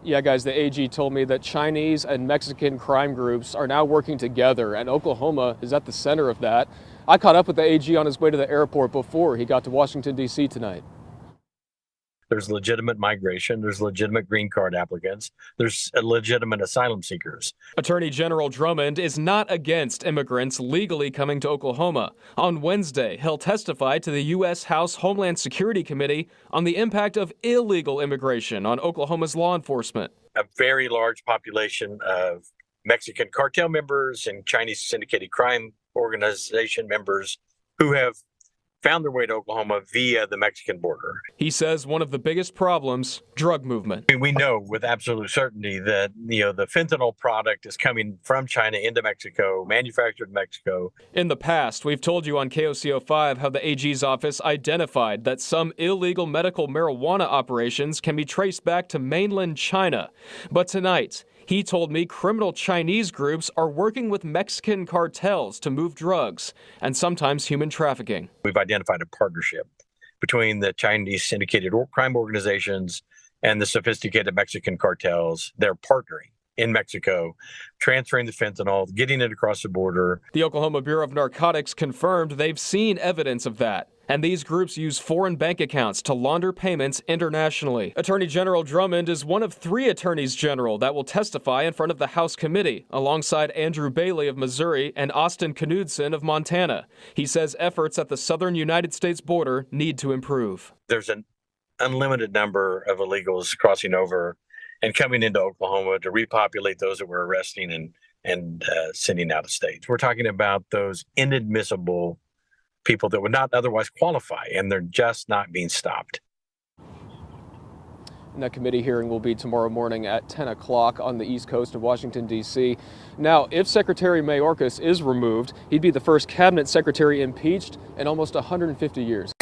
Yeah, guys, the AG told me that Chinese and Mexican crime groups are now working together, and Oklahoma is at the center of that. I caught up with the AG on his way to the airport before he got to Washington, D.C. tonight. There's legitimate migration. There's legitimate green card applicants. There's legitimate asylum seekers. Attorney General Drummond is not against immigrants legally coming to Oklahoma. On Wednesday, he'll testify to the U.S. House Homeland Security Committee on the impact of illegal immigration on Oklahoma's law enforcement. A very large population of Mexican cartel members and Chinese syndicated crime organization members who have found their way to Oklahoma via the Mexican border. He says one of the biggest problems, drug movement. We know with absolute certainty that the fentanyl product is coming from China into Mexico, manufactured in Mexico. In the past, we've told you on KOCO5 how the AG's office identified that some illegal medical marijuana operations can be traced back to mainland China. But tonight, he told me criminal Chinese groups are working with Mexican cartels to move drugs and sometimes human trafficking. We've identified a partnership between the Chinese syndicated crime organizations and the sophisticated Mexican cartels. They're partnering in Mexico, transferring the fentanyl, getting it across the border. The Oklahoma Bureau of Narcotics confirmed they've seen evidence of that. And these groups use foreign bank accounts to launder payments internationally. Attorney General Drummond is one of 3 attorneys general that will testify in front of the House committee, alongside Andrew Bailey of Missouri and Austin Knudsen of Montana. He says efforts at the southern United States border need to improve. There's an unlimited number of illegals crossing over and coming into Oklahoma to repopulate those that we're arresting and sending out of state. We're talking about those inadmissible people that would not otherwise qualify, and they're just not being stopped. And that committee hearing will be tomorrow morning at 10 o'clock on the east coast of Washington, D.C. Now, if Secretary Mayorkas is removed, he'd be the first cabinet secretary impeached in almost 150 years.